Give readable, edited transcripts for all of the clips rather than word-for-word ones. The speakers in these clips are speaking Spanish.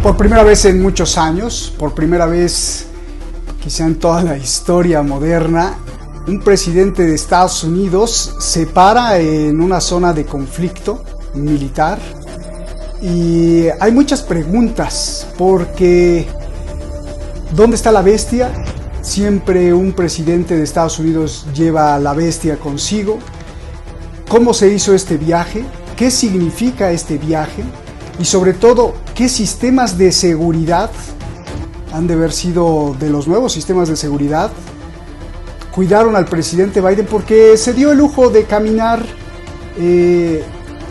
Por primera vez en muchos años, por primera vez quizá en toda la historia moderna, un presidente de Estados Unidos se para en una zona de conflicto militar y hay muchas preguntas porque ¿dónde está la bestia? Siempre un presidente de Estados Unidos lleva a la bestia consigo. ¿Cómo se hizo este viaje? ¿Qué significa este viaje? Y sobre todo, ¿qué sistemas de seguridad han de haber sido de los nuevos sistemas de seguridad? Cuidaron al presidente Biden porque se dio el lujo de caminar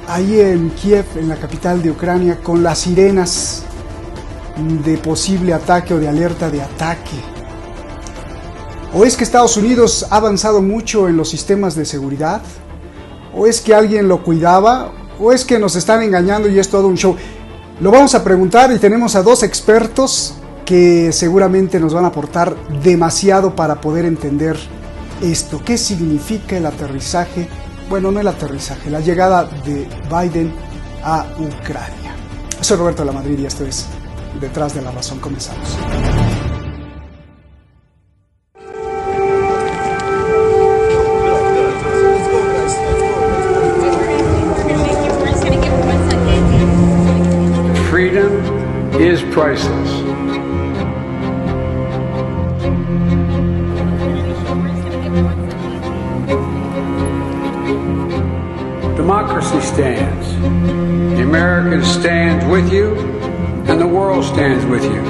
ahí en Kiev, en la capital de Ucrania, con las sirenas de posible ataque o de alerta de ataque. ¿O es que Estados Unidos ha avanzado mucho en los sistemas de seguridad? ¿O es que alguien lo cuidaba? ¿O es que nos están engañando y es todo un show? Lo vamos a preguntar y tenemos a dos expertos que seguramente nos van a aportar demasiado para poder entender esto. ¿Qué significa el aterrizaje? Bueno, no el aterrizaje, la llegada de Biden a Ucrania. Soy Roberto de la Madrid y esto es Detrás de la Razón. Comenzamos. Freedom is priceless. Democracy stands. The American stands with you, and the world stands with you.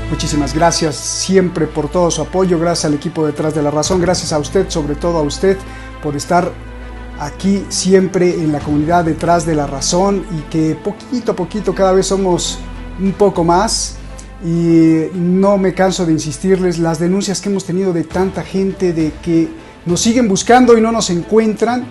Muchísimas gracias siempre por todo su apoyo, gracias al equipo Detrás de la Razón, gracias a usted, sobre todo a usted, por estar aquí siempre en la comunidad Detrás de la Razón y que poquito a poquito cada vez somos un poco más y no me canso de insistirles las denuncias que hemos tenido de tanta gente de que nos siguen buscando y no nos encuentran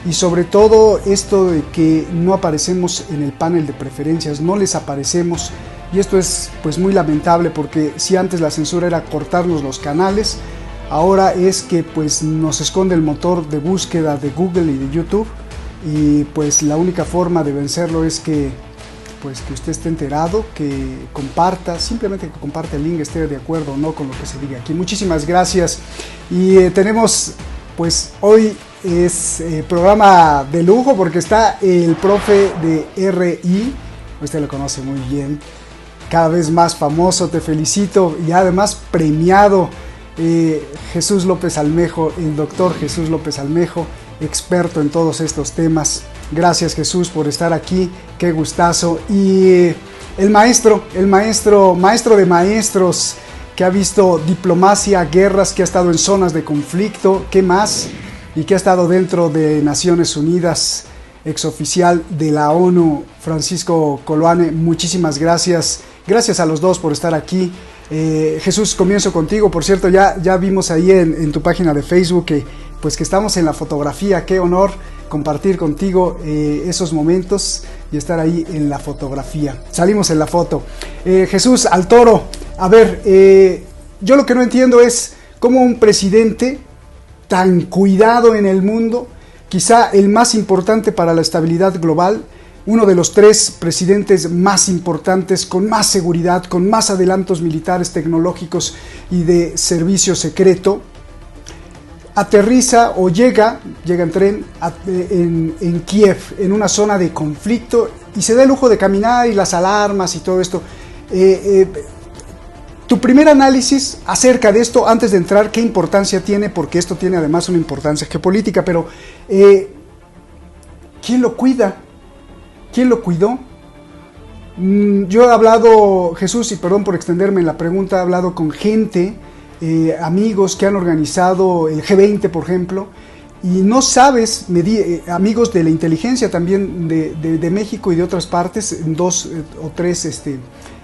y sobre todo esto de que no aparecemos en el panel de preferencias, no les aparecemos. Y esto es pues muy lamentable porque si antes la censura era cortarnos los canales, ahora es que pues nos esconde el motor de búsqueda de Google y de YouTube y pues la única forma de vencerlo es que pues que usted esté enterado, que comparta, simplemente que comparte el link, esté de acuerdo o no con lo que se diga aquí. Muchísimas gracias y tenemos pues hoy es programa de lujo porque está el profe de RI, usted lo conoce muy bien, cada vez más famoso, te felicito y además premiado, Jesús López Almejo, el doctor Jesús López Almejo, experto en todos estos temas. Gracias Jesús por estar aquí, qué gustazo. Y el maestro de maestros, que ha visto diplomacia, guerras, que ha estado en zonas de conflicto, ¿qué más? Y que ha estado dentro de Naciones Unidas, exoficial de la ONU, Francisco Coloane, muchísimas gracias. Gracias a los dos por estar aquí. Jesús, comienzo contigo. Por cierto, ya vimos ahí en tu página de Facebook que estamos en la fotografía. Qué honor compartir contigo esos momentos y estar ahí en la fotografía. Salimos en la foto. Jesús, al toro. A ver, yo lo que no entiendo es cómo un presidente tan cuidado en el mundo, quizá el más importante para la estabilidad global, uno de los 3 presidentes más importantes, con más seguridad, con más adelantos militares, tecnológicos y de servicio secreto, aterriza o llega en tren en Kiev, en una zona de conflicto, y se da el lujo de caminar y las alarmas y todo esto. Tu primer análisis acerca de esto, antes de entrar, ¿qué importancia tiene? Porque esto tiene además una importancia geopolítica, pero ¿quién lo cuida? ¿Quién lo cuidó? Yo he hablado, Jesús, y perdón por extenderme en la pregunta, he hablado con gente, amigos que han organizado el G20, por ejemplo, y no sabes, amigos de la inteligencia también de México y de otras partes, en 2 o 3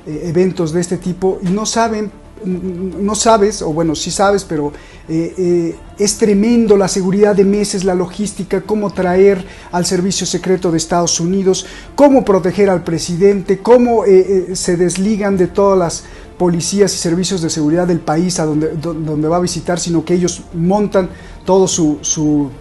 eventos de este tipo, y no sabes, o bueno, sí sabes, pero es tremendo la seguridad de meses, la logística, cómo traer al servicio secreto de Estados Unidos, cómo proteger al presidente, cómo se desligan de todas las policías y servicios de seguridad del país a donde va a visitar, sino que ellos montan todo su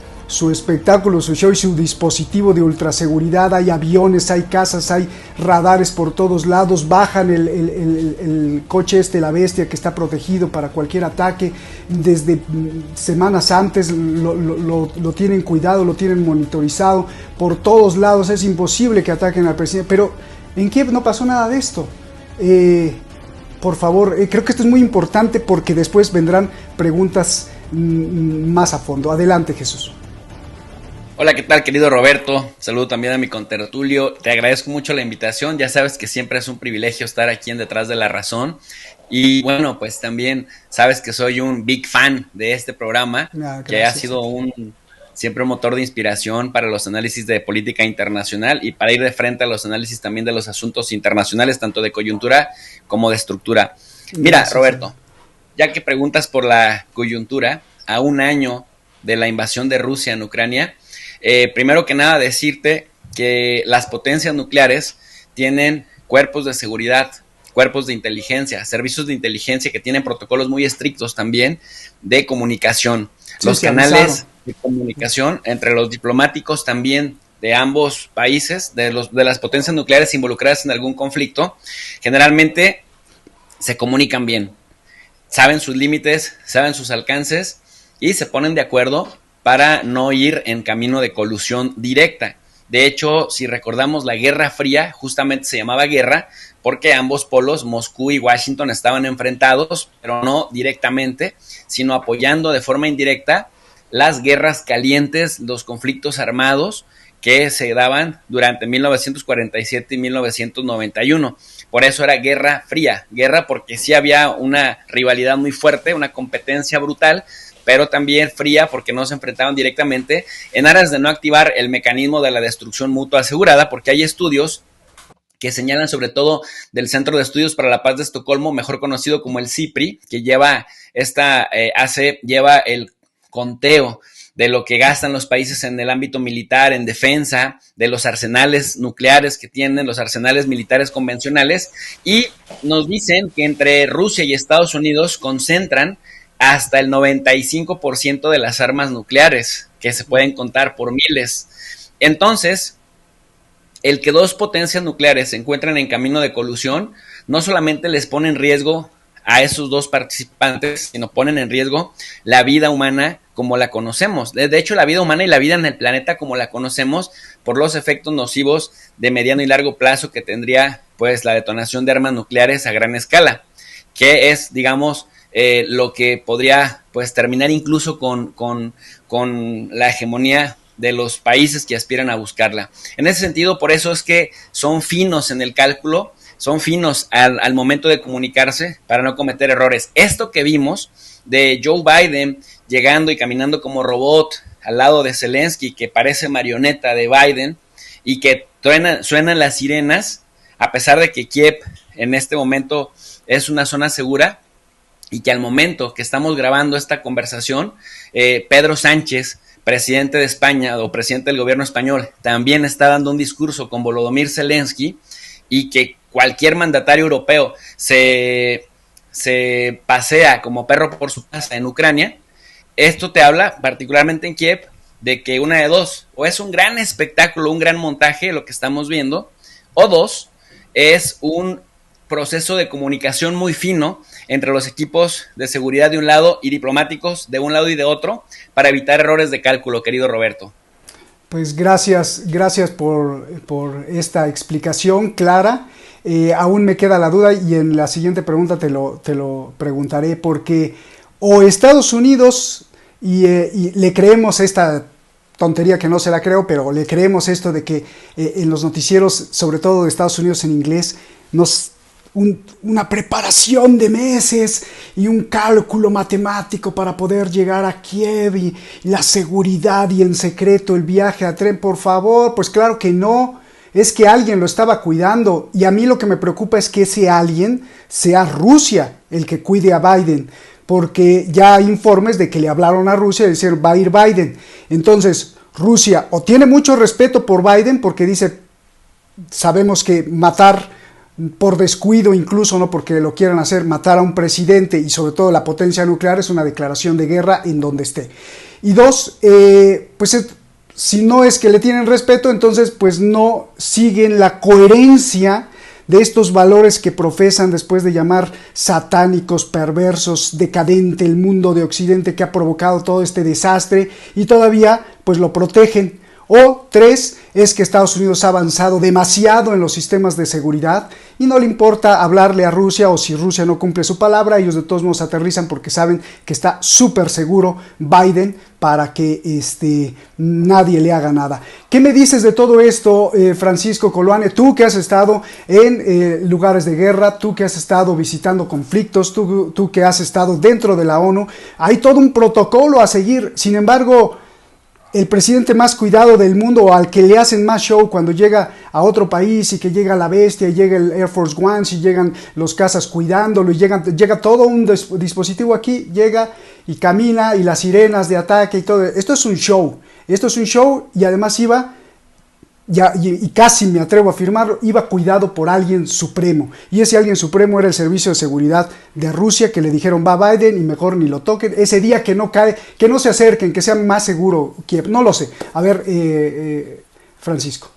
espectáculo, su show y su dispositivo de ultraseguridad. Hay aviones, hay casas, hay radares por todos lados, bajan el coche la bestia, que está protegido para cualquier ataque. Desde semanas antes lo tienen cuidado, lo tienen monitorizado por todos lados. Es imposible que ataquen al presidente, pero en Kiev no pasó nada de esto. Por favor, creo que esto es muy importante porque después vendrán preguntas más a fondo. Adelante, Jesús. Hola, ¿qué tal, querido Roberto? Saludo también a mi contertulio. Te agradezco mucho la invitación. Ya sabes que siempre es un privilegio estar aquí en Detrás de la Razón. Y bueno, pues también sabes que soy un big fan de este programa, que ha sido siempre un motor de inspiración para los análisis de política internacional y para ir de frente a los análisis también de los asuntos internacionales, tanto de coyuntura como de estructura. Mira, gracias, Roberto, ya que preguntas por la coyuntura, a un año de la invasión de Rusia en Ucrania, primero que nada decirte que las potencias nucleares tienen cuerpos de seguridad, cuerpos de inteligencia, servicios de inteligencia que tienen protocolos muy estrictos también de comunicación. Sí, los canales de comunicación entre los diplomáticos también de ambos países, de las potencias nucleares involucradas en algún conflicto, generalmente se comunican bien, saben sus límites, saben sus alcances y se ponen de acuerdo para no ir en camino de colusión directa. De hecho, si recordamos, la Guerra Fría justamente se llamaba guerra porque ambos polos, Moscú y Washington, estaban enfrentados, pero no directamente, sino apoyando de forma indirecta las guerras calientes, los conflictos armados que se daban durante 1947 y 1991. Por eso era Guerra Fría, guerra porque sí había una rivalidad muy fuerte, una competencia brutal, pero también fría porque no se enfrentaban directamente en aras de no activar el mecanismo de la destrucción mutua asegurada, porque hay estudios que señalan sobre todo del Centro de Estudios para la Paz de Estocolmo, mejor conocido como el CIPRI, que lleva el conteo de lo que gastan los países en el ámbito militar, en defensa, de los arsenales nucleares que tienen, los arsenales militares convencionales, y nos dicen que entre Rusia y Estados Unidos concentran hasta el 95% de las armas nucleares, que se pueden contar por miles. Entonces, el que dos potencias nucleares se encuentren en camino de colusión, no solamente les pone en riesgo a esos dos participantes, sino ponen en riesgo la vida humana como la conocemos. De hecho, la vida humana y la vida en el planeta como la conocemos por los efectos nocivos de mediano y largo plazo que tendría pues la detonación de armas nucleares a gran escala, que es, digamos, lo que podría pues terminar incluso con la hegemonía de los países que aspiran a buscarla. En ese sentido, por eso es que son finos en el cálculo, son finos al momento de comunicarse para no cometer errores. Esto que vimos de Joe Biden llegando y caminando como robot al lado de Zelensky, que parece marioneta de Biden, y que suenan las sirenas, a pesar de que Kiev en este momento es una zona segura, y que al momento que estamos grabando esta conversación, Pedro Sánchez, presidente de España o presidente del gobierno español, también está dando un discurso con Volodymyr Zelensky, y que cualquier mandatario europeo se pasea como perro por su casa en Ucrania. Esto te habla, particularmente en Kiev, de que una de dos, o es un gran espectáculo, un gran montaje lo que estamos viendo, o dos, es un proceso de comunicación muy fino entre los equipos de seguridad de un lado y diplomáticos de un lado y de otro para evitar errores de cálculo, querido Roberto. Pues gracias por esta explicación clara. aún me queda la duda y en la siguiente pregunta te lo preguntaré, porque o Estados Unidos y le creemos esta tontería que no se la creo, pero le creemos esto de que en los noticieros, sobre todo de Estados Unidos en inglés, una preparación de meses y un cálculo matemático para poder llegar a Kiev y la seguridad y en secreto el viaje a tren, por favor, pues claro que no, es que alguien lo estaba cuidando y a mí lo que me preocupa es que ese alguien sea Rusia el que cuide a Biden, porque ya hay informes de que le hablaron a Rusia y decían va a ir Biden. Entonces Rusia o tiene mucho respeto por Biden porque dice, sabemos que matar por descuido, incluso no porque lo quieran hacer, matar a un presidente y sobre todo la potencia nuclear es una declaración de guerra en donde esté. Y dos, si no es que le tienen respeto, entonces pues no siguen la coherencia de estos valores que profesan después de llamar satánicos, perversos, decadente el mundo de Occidente que ha provocado todo este desastre y todavía pues lo protegen. O tres, es que Estados Unidos ha avanzado demasiado en los sistemas de seguridad y no le importa hablarle a Rusia, o si Rusia no cumple su palabra, ellos de todos modos aterrizan porque saben que está súper seguro Biden para que nadie le haga nada. ¿Qué me dices de todo esto, Francisco Coloane? Tú que has estado en lugares de guerra, tú que has estado visitando conflictos, tú que has estado dentro de la ONU, hay todo un protocolo a seguir. Sin embargo, el presidente más cuidado del mundo, o al que le hacen más show cuando llega a otro país y que llega la bestia, y llega el Air Force One, y llegan los cazas cuidándolo, y llega todo un dispositivo aquí, llega y camina, y las sirenas de ataque y todo. Esto es un show y además iba, y casi me atrevo a afirmarlo, iba cuidado por alguien supremo, y ese alguien supremo era el servicio de seguridad de Rusia, que le dijeron va Biden y mejor ni lo toquen, ese día que no cae, que no se acerquen, que sea más seguro Kiev, no lo sé. A ver, Francisco.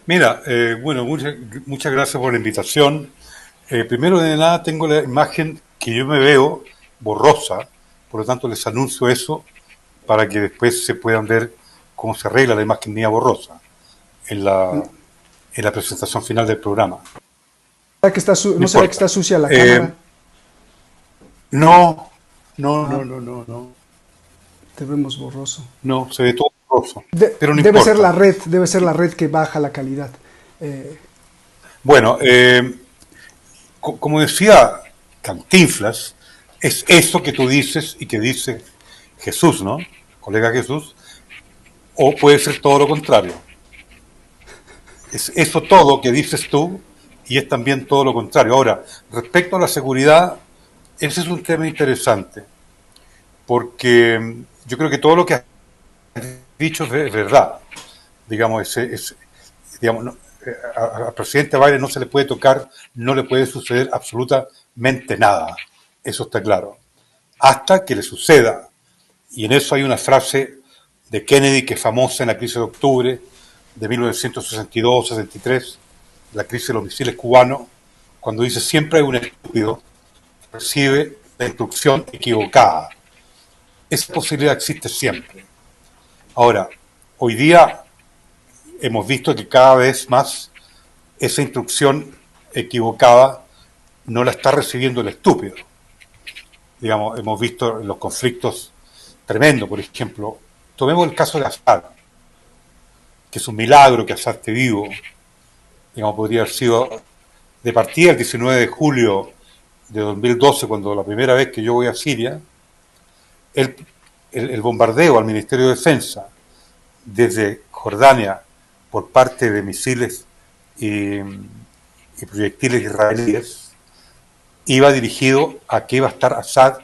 Mira, bueno, muchas gracias por la invitación. Primero de nada tengo la imagen que yo me veo borrosa, por lo tanto les anuncio eso para que después se puedan ver cómo se arregla la imagen mía borrosa en la presentación final del programa. ¿No será que está sucia la cámara? No. Te vemos borroso. No, se ve todo borroso. Pero no debe importa. Debe ser la red que baja la calidad. Bueno, como decía Cantinflas, es eso que tú dices y que dice Jesús, ¿no? Colega Jesús. O puede ser todo lo contrario. Es eso todo que dices tú y es también todo lo contrario. Ahora, respecto a la seguridad, ese es un tema interesante, porque yo creo que todo lo que has dicho es verdad. Digamos, al presidente Biden no se le puede tocar, no le puede suceder absolutamente nada. Eso está claro. Hasta que le suceda. Y en eso hay una frase de Kennedy, que es famosa en la crisis de octubre de 1962-63, la crisis de los misiles cubanos, cuando dice siempre hay un estúpido que recibe la instrucción equivocada. Esa posibilidad existe siempre. Ahora, hoy día hemos visto que cada vez más esa instrucción equivocada no la está recibiendo el estúpido. Digamos, hemos visto los conflictos tremendos, por ejemplo. Tomemos el caso de Assad, que es un milagro que Assad esté vivo. Digamos, podría haber sido de partida el 19 de julio de 2012, cuando la primera vez que yo voy a Siria, el bombardeo al Ministerio de Defensa desde Jordania por parte de misiles y proyectiles israelíes iba dirigido a que iba a estar Assad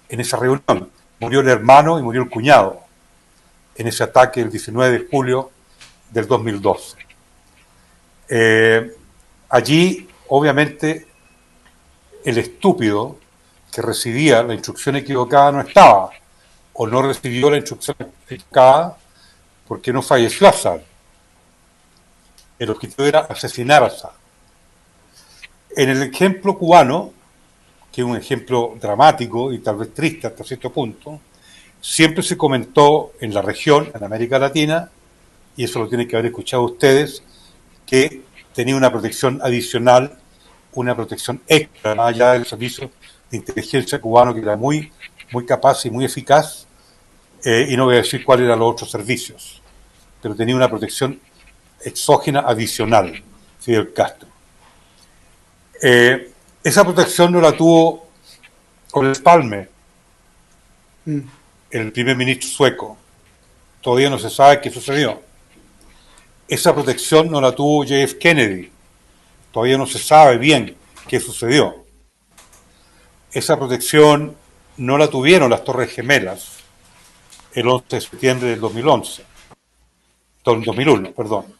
en esa reunión. Murió el hermano y murió el cuñado en ese ataque el 19 de julio del 2012. Allí, obviamente, el estúpido que recibía la instrucción equivocada no estaba, o no recibió la instrucción equivocada porque no falleció Assad. El objetivo era asesinar a Assad. En el ejemplo cubano, que es un ejemplo dramático y tal vez triste hasta cierto punto, siempre se comentó en la región, en América Latina, y eso lo tienen que haber escuchado ustedes, que tenía una protección adicional, una protección extra, más allá del servicio de inteligencia cubano, que era muy, muy capaz y muy eficaz, y no voy a decir cuáles eran los otros servicios, pero tenía una protección exógena adicional, Fidel Castro. Esa protección no la tuvo Olof Palme, el primer ministro sueco. Todavía no se sabe qué sucedió. Esa protección no la tuvo JF Kennedy. Todavía no se sabe bien qué sucedió. Esa protección no la tuvieron las Torres Gemelas el 11 de septiembre del 2001, perdón.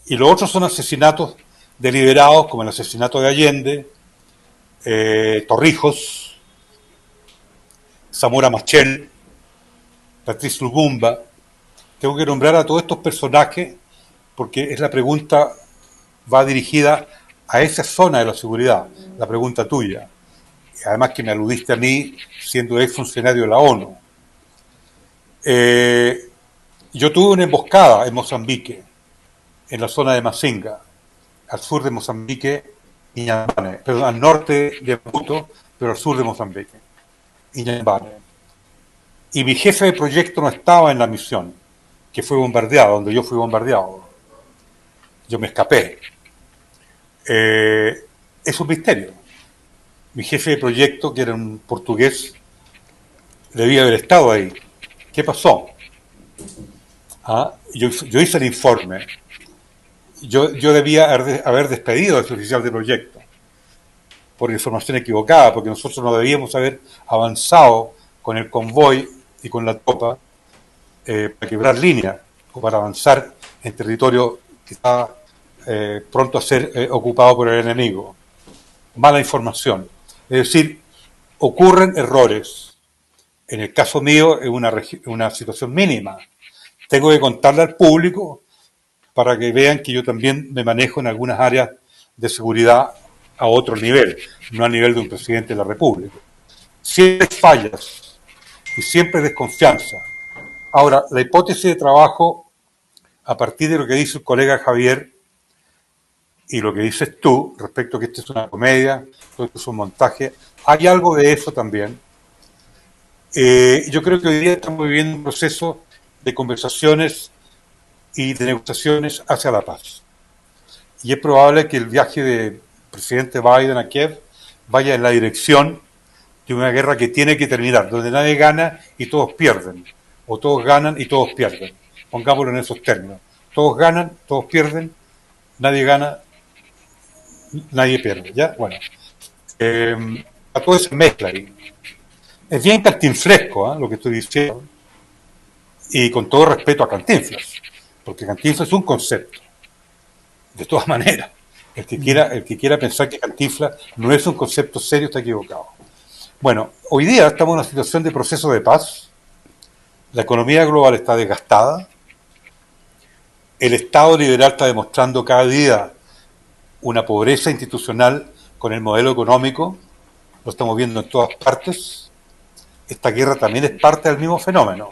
Y los otros son asesinatos deliberados, como el asesinato de Allende, Torrijos, Zamora Machel, Patrice Lugumba. Tengo que nombrar a todos estos personajes porque es la pregunta, va dirigida a esa zona de la seguridad, la pregunta tuya. Además que me aludiste a mí siendo ex funcionario de la ONU. Yo tuve una emboscada en Mozambique, en la zona de Mazinga, al sur de Mozambique, Inhambane, perdón, al norte de Maputo, pero al sur de Mozambique, Inhambane. Y mi jefe de proyecto no estaba en la misión, que fue bombardeada, donde yo fui bombardeado. Yo me escapé. Es un misterio. Mi jefe de proyecto, que era un portugués, debía haber estado ahí. ¿Qué pasó? Yo hice el informe. Yo debía haber despedido a ese oficial de proyecto por información equivocada, porque nosotros no debíamos haber avanzado con el convoy y con la tropa para quebrar línea o para avanzar en territorio que estaba pronto a ser ocupado por el enemigo. Mala información. Es decir, ocurren errores. En el caso mío es una situación mínima. Tengo que contarle al público para que vean que yo también me manejo en algunas áreas de seguridad a otro nivel, no a nivel de un presidente de la República. Siempre hay fallas y siempre hay desconfianza. Ahora, la hipótesis de trabajo, a partir de lo que dice el colega Javier y lo que dices tú, respecto a que esto es una comedia, todo esto es un montaje, hay algo de eso también. Yo creo que hoy día estamos viviendo un proceso de conversaciones y de negociaciones hacia la paz. Y es probable que el viaje del presidente Biden a Kiev vaya en la dirección de una guerra que tiene que terminar, donde nadie gana y todos pierden, o todos ganan y todos pierden. Pongámoslo en esos términos. Todos ganan, todos pierden, nadie gana, nadie pierde. ¿Ya? Bueno, a todo se mezcla ahí. Es bien cantinfresco lo que estoy diciendo, y con todo respeto a Cantinflas, porque Cantinflas es un concepto. De todas maneras, el que quiera pensar que Cantinflas no es un concepto serio está equivocado. Bueno, hoy día estamos en una situación de proceso de paz. La economía global está desgastada. El Estado liberal está demostrando cada día una pobreza institucional con el modelo económico. Lo estamos viendo en todas partes. Esta guerra también es parte del mismo fenómeno.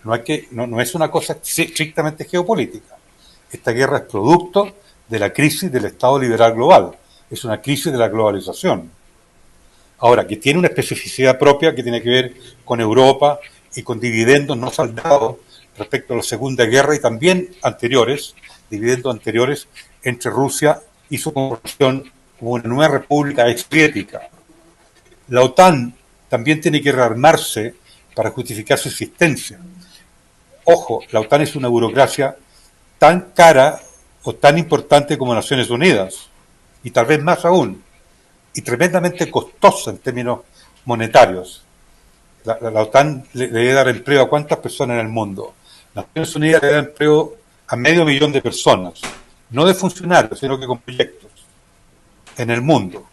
No es una cosa estrictamente geopolítica. Esta guerra es producto de la crisis del Estado liberal global. Es una crisis de la globalización. Ahora, que tiene una especificidad propia que tiene que ver con Europa y con dividendos no saldados respecto a la Segunda Guerra y también anteriores, dividendos anteriores entre Rusia y su conversión como una nueva república exsoviética. La OTAN también tiene que rearmarse para justificar su existencia. Ojo, la OTAN es una burocracia tan cara o tan importante como Naciones Unidas, y tal vez más aún, y tremendamente costosa en términos monetarios. La OTAN le debe dar empleo a cuántas personas en el mundo. Naciones Unidas le da empleo a 500.000 de personas, no de funcionarios, sino que con proyectos en el mundo.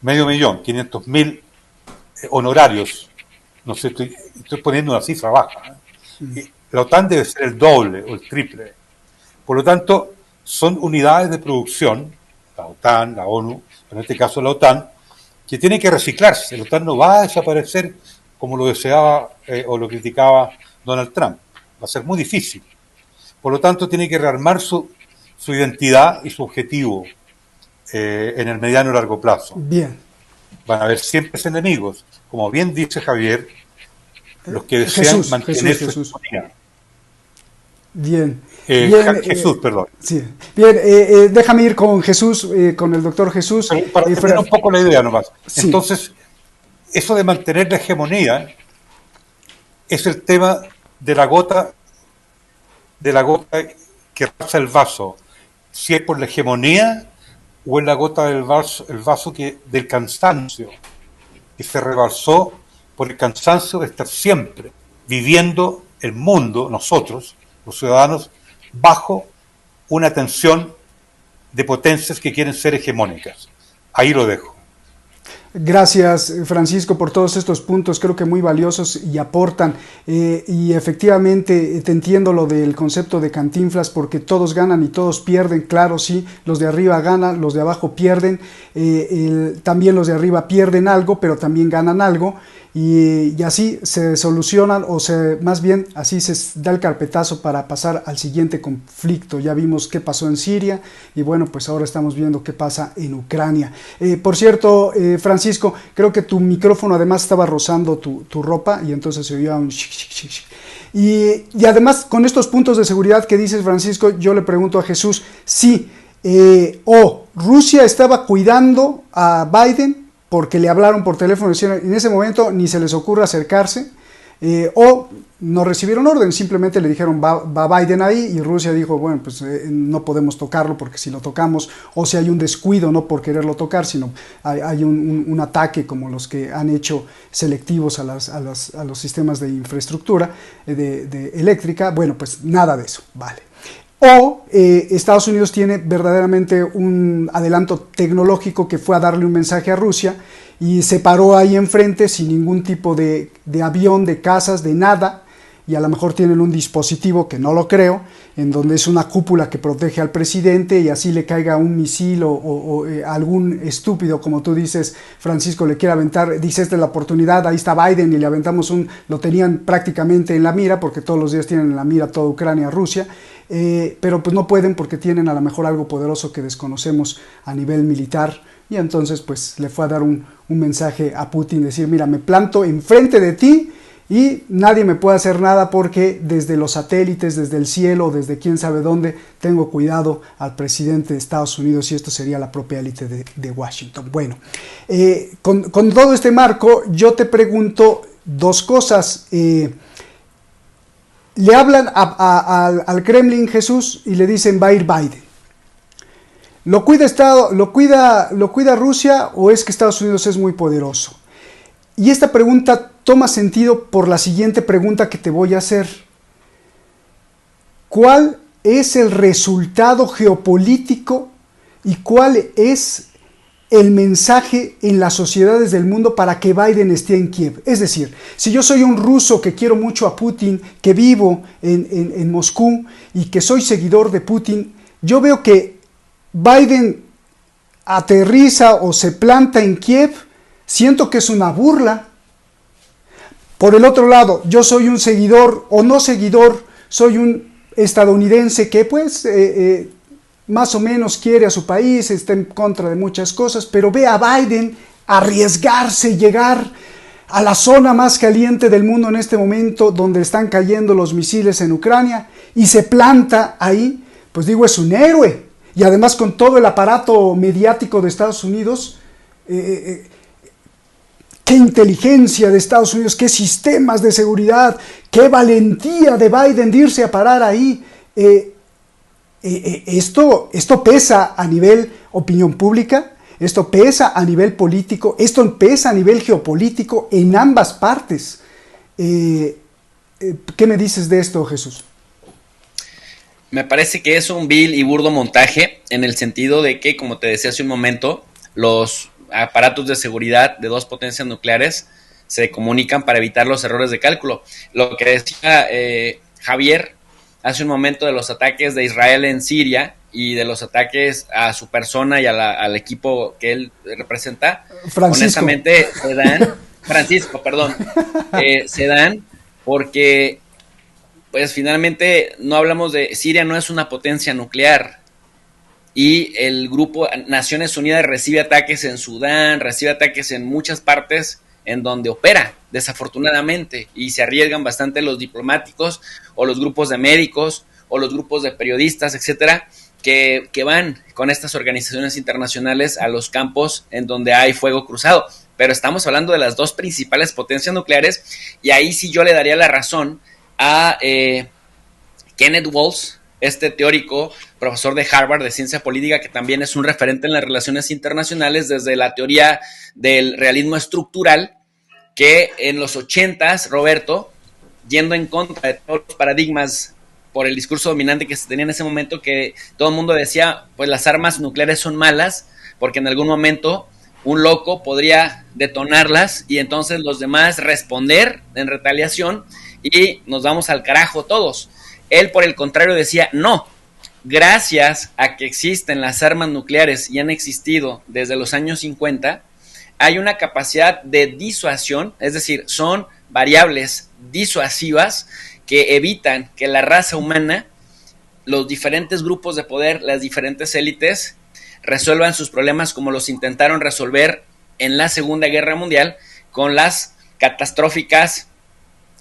500.000, 500.000 honorarios. No sé, estoy poniendo una cifra baja. Y la OTAN debe ser el doble o el triple. Por lo tanto, son unidades de producción, la OTAN, la ONU, en este caso la OTAN, que tienen que reciclarse. La OTAN no va a desaparecer como lo deseaba o lo criticaba Donald Trump. Va a ser muy difícil. Por lo tanto, tiene que rearmar su identidad y su objetivo en el mediano y largo plazo. Bien. Van a haber siempre enemigos, como bien dice Javier, los que desean mantener su hegemonía. Bien. Jesús, perdón. Sí. Bien, déjame ir con Jesús, con el doctor Jesús. Pero para terminar un poco la idea nomás. Sí. Entonces, eso de mantener la hegemonía es el tema de la gota que rasa el vaso. Si es por la hegemonía o es la gota del vaso, el vaso del cansancio, que se rebalsó por el cansancio de estar siempre viviendo el mundo, nosotros, los ciudadanos, bajo una tensión de potencias que quieren ser hegemónicas. Ahí lo dejo. Gracias, Francisco, por todos estos puntos, creo que muy valiosos y aportan. Y efectivamente te entiendo lo del concepto de Cantinflas, porque todos ganan y todos pierden, claro, sí, los de arriba ganan, los de abajo pierden, también los de arriba pierden algo, pero también ganan algo. Y así se solucionan, más bien así se da el carpetazo para pasar al siguiente conflicto. Ya vimos qué pasó en Siria y bueno, pues ahora estamos viendo qué pasa en Ucrania. Por cierto, Francisco, creo que tu micrófono además estaba rozando tu ropa y entonces se oía un y además con estos puntos de seguridad que dices, Francisco, yo le pregunto a Jesús, si Rusia estaba cuidando a Biden porque le hablaron por teléfono, en ese momento ni se les ocurre acercarse, o no recibieron orden, simplemente le dijeron va Biden ahí, y Rusia dijo, bueno, pues no podemos tocarlo porque si lo tocamos, o si hay un descuido, no por quererlo tocar, sino hay un ataque como los que han hecho selectivos a los sistemas de infraestructura de eléctrica, bueno, pues nada de eso, vale. O Estados Unidos tiene verdaderamente un adelanto tecnológico que fue a darle un mensaje a Rusia y se paró ahí enfrente sin ningún tipo de avión, de casas, de nada, y a lo mejor tienen un dispositivo, que no lo creo, en donde es una cúpula que protege al presidente y así le caiga un misil o algún estúpido, como tú dices, Francisco, le quiere aventar, dice, esta es la oportunidad, ahí está Biden, y le aventamos lo tenían prácticamente en la mira, porque todos los días tienen en la mira toda Ucrania, Rusia, pero pues no pueden porque tienen a lo mejor algo poderoso que desconocemos a nivel militar, y entonces pues le fue a dar un mensaje a Putin, decir, mira, me planto enfrente de ti y nadie me puede hacer nada porque desde los satélites, desde el cielo, desde quién sabe dónde, tengo cuidado al presidente de Estados Unidos, y esto sería la propia élite de Washington. Bueno, con todo este marco, yo te pregunto dos cosas. Le hablan al Kremlin, Jesús, y le dicen va a ir Biden. ¿Lo cuida Rusia o es que Estados Unidos es muy poderoso? Y esta pregunta toma sentido por la siguiente pregunta que te voy a hacer. ¿Cuál es el resultado geopolítico y cuál es el mensaje en las sociedades del mundo para que Biden esté en Kiev? Es decir, si yo soy un ruso que quiero mucho a Putin, que vivo en Moscú y que soy seguidor de Putin, yo veo que Biden aterriza o se planta en Kiev, siento que es una burla. Por el otro lado, yo soy un seguidor o no seguidor, soy un estadounidense que pues más o menos quiere a su país, está en contra de muchas cosas, pero ve a Biden arriesgarse, llegar a la zona más caliente del mundo en este momento, donde están cayendo los misiles en Ucrania, y se planta ahí, pues digo, es un héroe. Y además con todo el aparato mediático de Estados Unidos, qué inteligencia de Estados Unidos, qué sistemas de seguridad, qué valentía de Biden de irse a parar ahí. Esto pesa a nivel opinión pública, esto pesa a nivel político, esto pesa a nivel geopolítico en ambas partes. ¿Qué me dices de esto, Jesús? Me parece que es un vil y burdo montaje, en el sentido de que, como te decía hace un momento, los aparatos de seguridad de dos potencias nucleares se comunican para evitar los errores de cálculo. Lo que decía Javier hace un momento de los ataques de Israel en Siria y de los ataques a su persona y al equipo que él representa, Francisco. honestamente se dan porque pues finalmente no hablamos de, Siria no es una potencia nuclear, y el grupo Naciones Unidas recibe ataques en Sudán, recibe ataques en muchas partes en donde opera, desafortunadamente, y se arriesgan bastante los diplomáticos o los grupos de médicos o los grupos de periodistas, etcétera, que van con estas organizaciones internacionales a los campos en donde hay fuego cruzado. Pero estamos hablando de las dos principales potencias nucleares, y ahí sí yo le daría la razón a Kenneth Waltz, este teórico, profesor de Harvard de ciencia política, que también es un referente en las relaciones internacionales desde la teoría del realismo estructural, que en los 80s, Roberto, yendo en contra de todos los paradigmas por el discurso dominante que se tenía en ese momento, que todo el mundo decía, pues las armas nucleares son malas, porque en algún momento un loco podría detonarlas y entonces los demás responder en retaliación y nos vamos al carajo todos. Él, por el contrario, decía, no, gracias a que existen las armas nucleares y han existido desde los años 50, hay una capacidad de disuasión, es decir, son variables disuasivas que evitan que la raza humana, los diferentes grupos de poder, las diferentes élites, resuelvan sus problemas como los intentaron resolver en la Segunda Guerra Mundial, con las catastróficas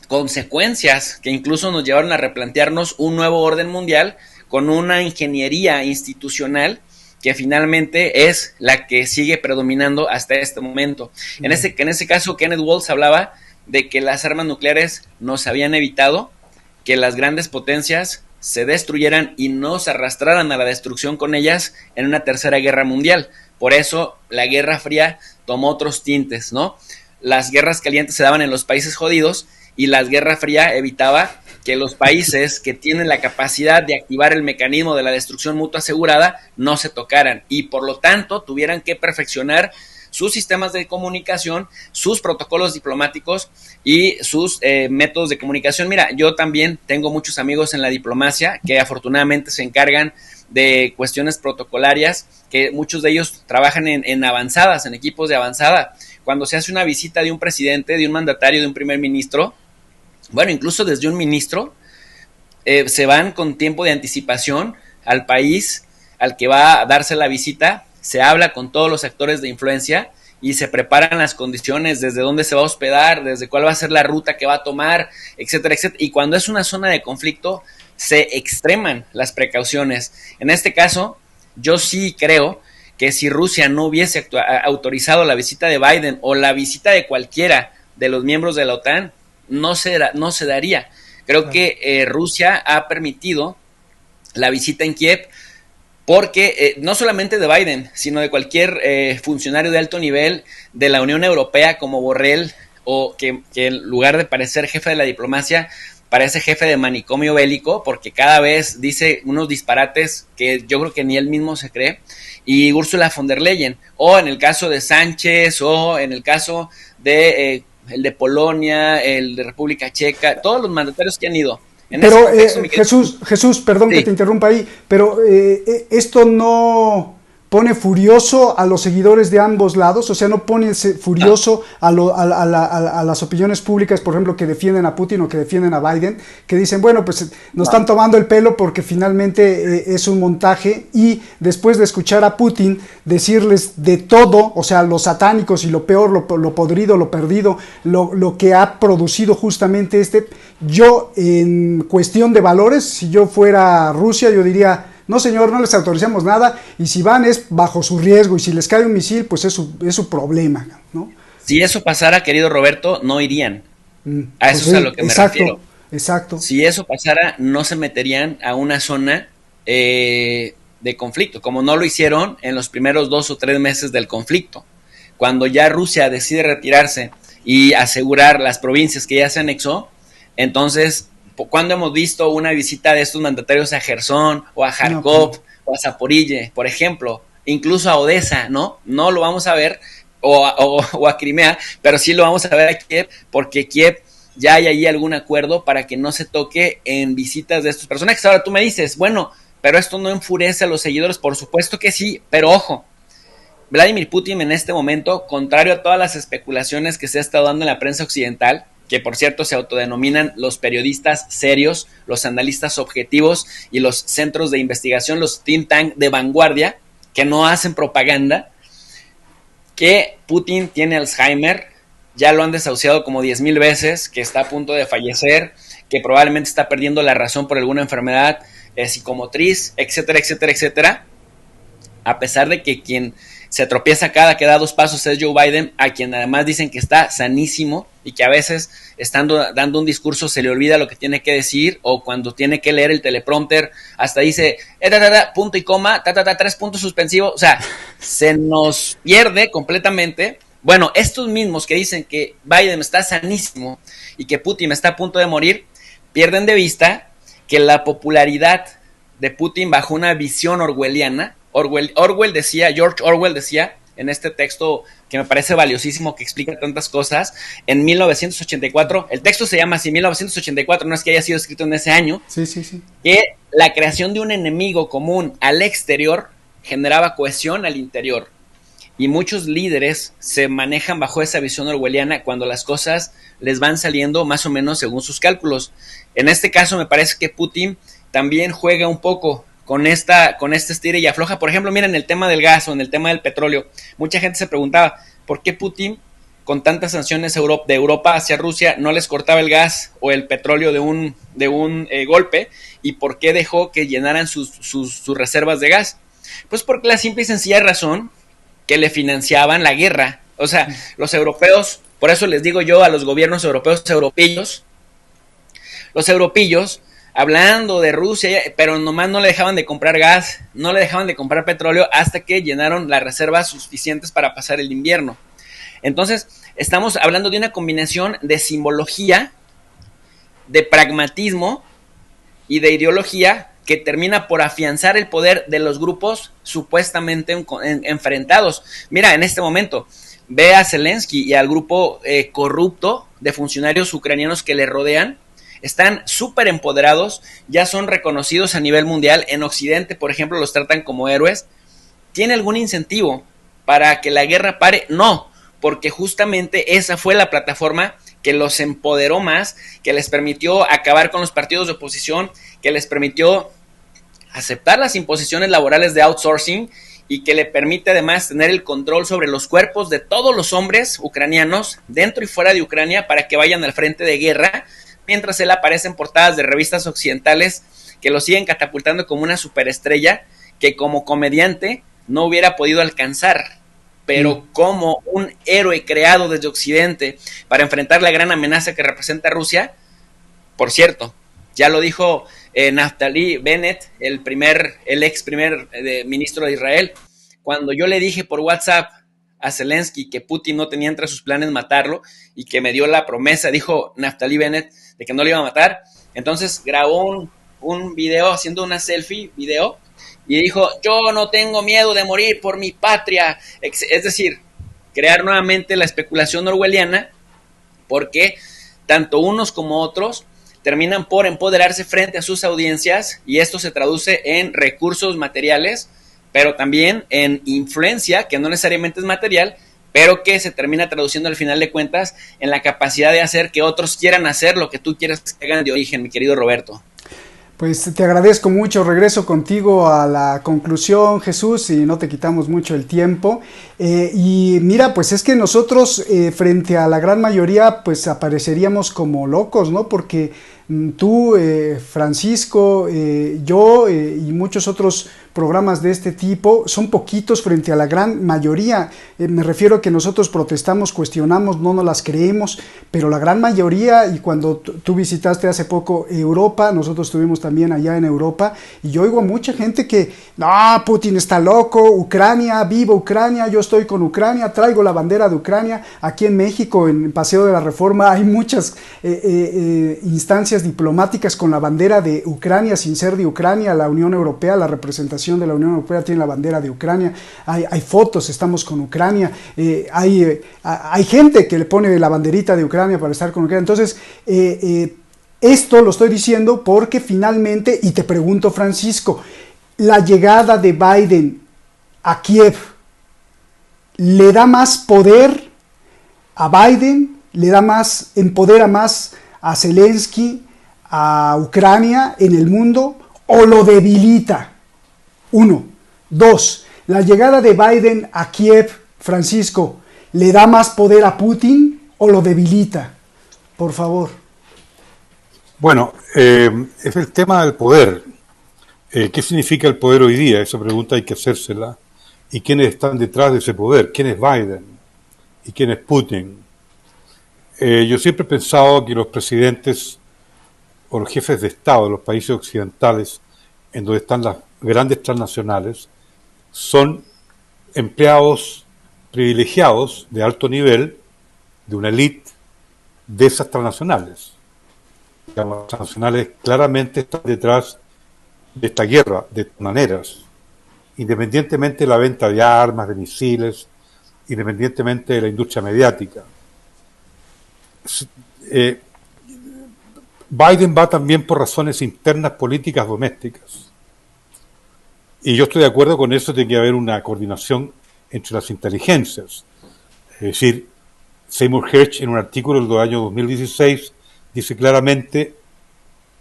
consecuencias que incluso nos llevaron a replantearnos un nuevo orden mundial con una ingeniería institucional que finalmente es la que sigue predominando hasta este momento. En ese caso, Kenneth Waltz hablaba de que las armas nucleares nos habían evitado que las grandes potencias se destruyeran y nos arrastraran a la destrucción con ellas en una tercera guerra mundial. Por eso la Guerra Fría tomó otros tintes, ¿no? Las guerras calientes se daban en los países jodidos, y la Guerra Fría evitaba que los países que tienen la capacidad de activar el mecanismo de la destrucción mutua asegurada no se tocaran, y por lo tanto tuvieran que perfeccionar sus sistemas de comunicación, sus protocolos diplomáticos y sus métodos de comunicación. Mira, yo también tengo muchos amigos en la diplomacia que afortunadamente se encargan de cuestiones protocolarias, que muchos de ellos trabajan en avanzadas, en equipos de avanzada. Cuando se hace una visita de un presidente, de un mandatario, de un primer ministro, bueno, incluso desde un ministro, se van con tiempo de anticipación al país al que va a darse la visita, se habla con todos los actores de influencia y se preparan las condiciones, desde dónde se va a hospedar, desde cuál va a ser la ruta que va a tomar, etcétera, etcétera. Y cuando es una zona de conflicto, se extreman las precauciones. En este caso, yo sí creo que si Rusia no hubiese autorizado la visita de Biden o la visita de cualquiera de los miembros de la OTAN, no se daría. Creo que Rusia ha permitido la visita en Kiev porque no solamente de Biden, sino de cualquier funcionario de alto nivel de la Unión Europea como Borrell, o que en lugar de parecer jefe de la diplomacia, parece jefe de manicomio bélico, porque cada vez dice unos disparates que yo creo que ni él mismo se cree, y Ursula von der Leyen, o en el caso de Sánchez, o en el caso de el de Polonia, el de República Checa, todos los mandatarios que han ido. Pero Jesús, perdón, sí, que te interrumpa ahí, pero esto no pone furioso a los seguidores de ambos lados, o sea, no pone furioso a las opiniones públicas, por ejemplo, que defienden a Putin o que defienden a Biden, que dicen, bueno, pues nos están tomando el pelo porque finalmente es un montaje, y después de escuchar a Putin decirles de todo, o sea, los satánicos y lo peor, lo podrido, lo perdido, lo que ha producido justamente yo en cuestión de valores, si yo fuera Rusia, yo diría, no señor, no les autorizamos nada, y si van es bajo su riesgo, y si les cae un misil, pues es su problema, ¿no? Si eso pasara, querido Roberto, no irían. A eso es a lo que me refiero. Exacto. Si eso pasara, no se meterían a una zona de conflicto, como no lo hicieron en los primeros 2 o 3 meses del conflicto. Cuando ya Rusia decide retirarse y asegurar las provincias que ya se anexó, entonces, ¿cuándo hemos visto una visita de estos mandatarios a Jersón o a Kharkov o a Zaporille, por ejemplo? Incluso a Odessa, ¿no? No lo vamos a ver, o a Crimea, pero sí lo vamos a ver a Kiev, porque Kiev ya hay ahí algún acuerdo para que no se toque en visitas de estos personajes. Ahora tú me dices, bueno, pero esto no enfurece a los seguidores. Por supuesto que sí, pero ojo, Vladimir Putin en este momento, contrario a todas las especulaciones que se ha estado dando en la prensa occidental, que por cierto se autodenominan los periodistas serios, los analistas objetivos y los centros de investigación, los think tank de vanguardia, que no hacen propaganda, que Putin tiene Alzheimer, ya lo han desahuciado como 10,000 veces, que está a punto de fallecer, que probablemente está perdiendo la razón por alguna enfermedad psicomotriz, etcétera, etcétera, etcétera, a pesar de que quien se tropieza que da 2 pasos es Joe Biden, a quien además dicen que está sanísimo y que a veces estando dando un discurso se le olvida lo que tiene que decir, o cuando tiene que leer el teleprompter hasta dice punto y coma, 3 puntos suspensivos, o sea, se nos pierde completamente. Bueno, estos mismos que dicen que Biden está sanísimo y que Putin está a punto de morir, pierden de vista que la popularidad de Putin bajo una visión orwelliana, George Orwell decía en este texto que me parece valiosísimo, que explica tantas cosas, en 1984, el texto se llama así, 1984, no es que haya sido escrito en ese año, sí. que la creación de un enemigo común al exterior generaba cohesión al interior. Y muchos líderes se manejan bajo esa visión orwelliana cuando las cosas les van saliendo más o menos según sus cálculos. En este caso me parece que Putin también juega un poco con este estira y afloja. Por ejemplo, miren el tema del gas o en el tema del petróleo. Mucha gente se preguntaba, ¿por qué Putin, con tantas sanciones de Europa hacia Rusia, no les cortaba el gas o el petróleo de un golpe? ¿Y por qué dejó que llenaran sus reservas de gas? Pues porque la simple y sencilla razón que le financiaban la guerra. O sea, los europeos, por eso les digo yo a los gobiernos europeos, los europillos, hablando de Rusia, pero nomás no le dejaban de comprar gas, no le dejaban de comprar petróleo hasta que llenaron las reservas suficientes para pasar el invierno. Entonces, estamos hablando de una combinación de simbología, de pragmatismo y de ideología que termina por afianzar el poder de los grupos supuestamente enfrentados. Mira, en este momento, ve a Zelensky y al grupo corrupto de funcionarios ucranianos que le rodean. Están súper empoderados, ya son reconocidos a nivel mundial. En Occidente, por ejemplo, los tratan como héroes. ¿Tiene algún incentivo para que la guerra pare? No, porque justamente esa fue la plataforma que los empoderó más, que les permitió acabar con los partidos de oposición, que les permitió aceptar las imposiciones laborales de outsourcing y que le permite además tener el control sobre los cuerpos de todos los hombres ucranianos dentro y fuera de Ucrania para que vayan al frente de guerra, mientras él aparece en portadas de revistas occidentales que lo siguen catapultando como una superestrella que como comediante no hubiera podido alcanzar, pero como un héroe creado desde Occidente para enfrentar la gran amenaza que representa Rusia. Por cierto, ya lo dijo Naftali Bennett, el ex primer ministro de Israel, cuando yo le dije por WhatsApp a Zelensky que Putin no tenía entre sus planes matarlo y que me dio la promesa, dijo Naftali Bennett, de que no le iba a matar. Entonces grabó un video haciendo una selfie, y dijo, yo no tengo miedo de morir por mi patria. Es decir, crear nuevamente la especulación orwelliana, porque tanto unos como otros terminan por empoderarse frente a sus audiencias, y esto se traduce en recursos materiales, pero también en influencia, que no necesariamente es material, pero que se termina traduciendo al final de cuentas en la capacidad de hacer que otros quieran hacer lo que tú quieres que hagan de origen, mi querido Roberto. Pues te agradezco mucho, regreso contigo a la conclusión, Jesús, y no te quitamos mucho el tiempo. Y mira, pues es que nosotros frente a la gran mayoría pues apareceríamos como locos, ¿no? Porque tú, Francisco, yo y muchos otros programas de este tipo son poquitos frente a la gran mayoría. Me refiero a que nosotros protestamos, cuestionamos, no nos las creemos, pero la gran mayoría, y cuando tú visitaste hace poco Europa, nosotros estuvimos también allá en Europa, y yo oigo a mucha gente que, no, Putin está loco, Ucrania, viva Ucrania, yo estoy con Ucrania, traigo la bandera de Ucrania. Aquí en México, en Paseo de la Reforma, hay muchas instancias diplomáticas con la bandera de Ucrania sin ser de Ucrania. La Unión Europea, la representación de la Unión Europea tiene la bandera de Ucrania, hay fotos, estamos con Ucrania, hay gente que le pone la banderita de Ucrania para estar con Ucrania. Entonces, esto lo estoy diciendo porque finalmente, y te pregunto, Francisco, la llegada de Biden a Kiev, ¿le da más poder a Biden? le da más, empodera más a Zelensky, a Ucrania en el mundo, o lo debilita? 1. 2. La llegada de Biden a Kiev, Francisco, ¿le da más poder a Putin o lo debilita? Por favor. Bueno, es el tema del poder. ¿Qué significa el poder hoy día? Esa pregunta hay que hacérsela. ¿Y quiénes están detrás de ese poder? ¿Quién es Biden? ¿Y quién es Putin? Yo siempre he pensado que los presidentes o los jefes de Estado de los países occidentales, en donde están las grandes transnacionales, son empleados privilegiados de alto nivel de una élite de esas transnacionales. Las transnacionales claramente están detrás de esta guerra, de todas maneras, independientemente de la venta de armas, de misiles, independientemente de la industria mediática. Biden va también por razones internas políticas domésticas. Y yo estoy de acuerdo con eso, tiene que haber una coordinación entre las inteligencias. Es decir, Seymour Hersh, en un artículo del año 2016, dice claramente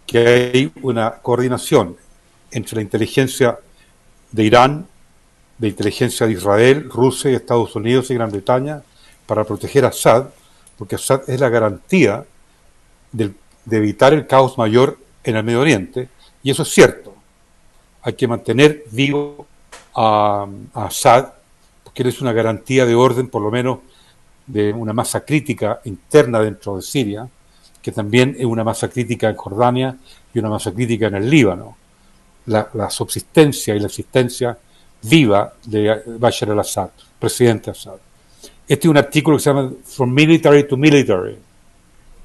que hay una coordinación entre la inteligencia de Irán, de inteligencia de Israel, Rusia y Estados Unidos y Gran Bretaña para proteger a Assad, porque Assad es la garantía de evitar el caos mayor en el Medio Oriente, y eso es cierto. Hay que mantener vivo a Assad, porque él es una garantía de orden, por lo menos de una masa crítica interna dentro de Siria, que también es una masa crítica en Jordania y una masa crítica en el Líbano. La subsistencia y la existencia viva de Bashar al-Assad, presidente Assad. Este es un artículo que se llama From Military to Military,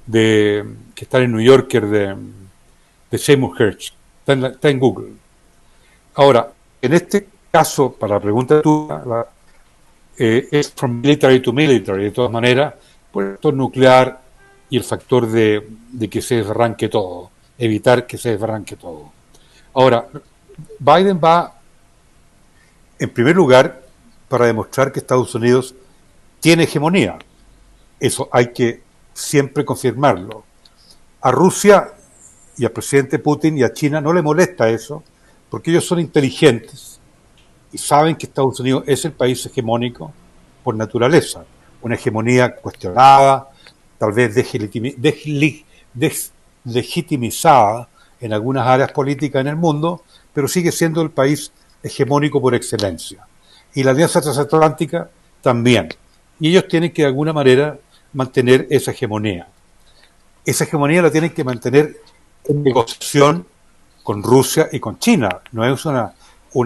que está en el New Yorker de Seymour Hersh. Está en Google. Ahora, en este caso, para la pregunta tuya, es From Military to Military, de todas maneras, por el factor nuclear y el factor de que se desbarranque todo, evitar que se desbarranque todo. Ahora, Biden va, en primer lugar, para demostrar que Estados Unidos tiene hegemonía. Eso hay que siempre confirmarlo. A Rusia y al presidente Putin y a China no le molesta eso, porque ellos son inteligentes y saben que Estados Unidos es el país hegemónico por naturaleza. Una hegemonía cuestionada, tal vez deslegitimizada en algunas áreas políticas en el mundo, pero sigue siendo el país hegemónico por excelencia. Y la Alianza Transatlántica también. Y ellos tienen que de alguna manera mantener esa hegemonía. Esa hegemonía la tienen que mantener en negociación con Rusia y con China. No es una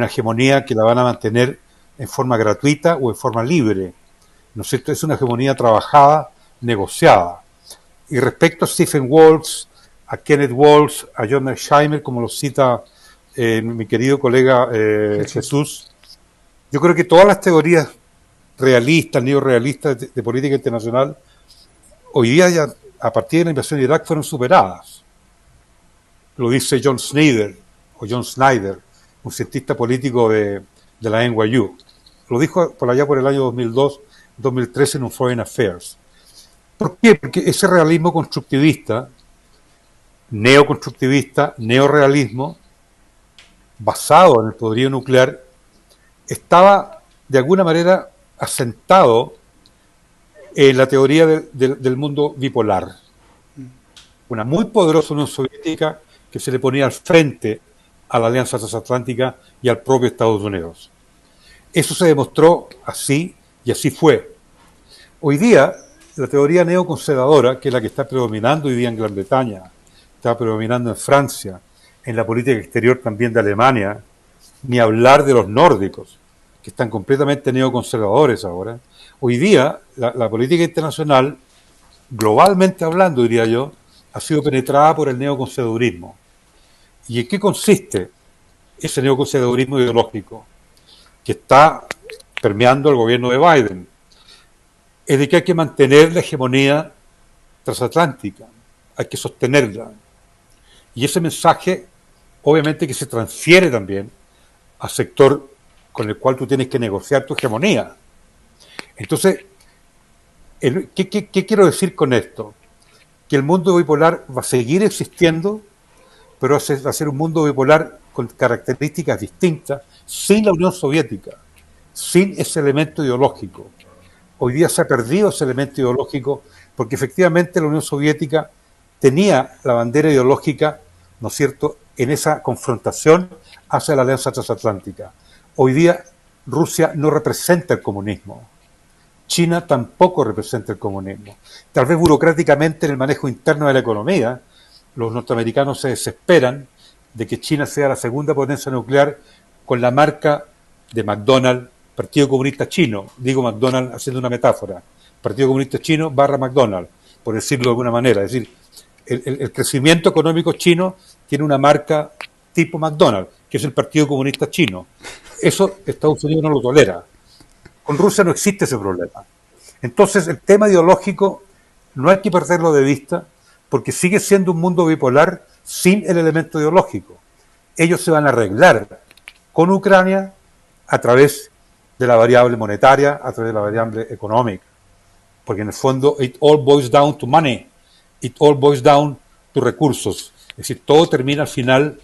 hegemonía que la van a mantener en forma gratuita o en forma libre. ¿No es cierto? Es una hegemonía trabajada, negociada. Y respecto a Stephen Waltz, a Kenneth Waltz, a John Mearsheimer, como lo cita mi querido colega Jesús, yo creo que todas las teorías realistas, neorrealistas de política internacional, hoy día ya, a partir de la invasión de Irak, fueron superadas. Lo dice John Snyder, un cientista político de la NYU. Lo dijo por allá por el año 2002-2013 en un Foreign Affairs. ¿Por qué? Porque ese realismo constructivista, neoconstructivista, neorrealismo, basado en el poderío nuclear, estaba de alguna manera asentado en la teoría del mundo bipolar. Una muy poderosa Unión Soviética que se le ponía al frente a la Alianza Transatlántica y al propio Estados Unidos. Eso se demostró así y así fue. Hoy día, la teoría neoconservadora, que es la que está predominando hoy día en Gran Bretaña, está predominando en Francia, en la política exterior también de Alemania, ni hablar de los nórdicos, que están completamente neoconservadores ahora. Hoy día, la política internacional, globalmente hablando, diría yo, ha sido penetrada por el neoconservadurismo. ¿Y en qué consiste ese neoconservadurismo ideológico que está permeando el gobierno de Biden? Es de que hay que mantener la hegemonía transatlántica, hay que sostenerla. Y ese mensaje, obviamente, que se transfiere también al sector con el cual tú tienes que negociar tu hegemonía. Entonces, ¿Qué quiero decir con esto? Que el mundo bipolar va a seguir existiendo, pero va a ser un mundo bipolar con características distintas, sin la Unión Soviética, sin ese elemento ideológico. Hoy día se ha perdido ese elemento ideológico porque efectivamente la Unión Soviética tenía la bandera ideológica, ¿no es cierto?, en esa confrontación hacia la Alianza Transatlántica. Hoy día Rusia no representa el comunismo. China tampoco representa el comunismo. Tal vez burocráticamente en el manejo interno de la economía, los norteamericanos se desesperan de que China sea la segunda potencia nuclear con la marca de McDonald's, Partido Comunista Chino. Digo McDonald's haciendo una metáfora. Partido Comunista Chino barra McDonald's, por decirlo de alguna manera. Es decir, el crecimiento económico chino tiene una marca tipo McDonald's, que es el Partido Comunista Chino. Eso Estados Unidos no lo tolera. Con Rusia no existe ese problema. Entonces, el tema ideológico no hay que perderlo de vista porque sigue siendo un mundo bipolar sin el elemento ideológico. Ellos se van a arreglar con Ucrania a través de la variable monetaria, a través de la variable económica. Porque en el fondo, it all boils down to money. It all boils down to recursos. Es decir, todo termina al final,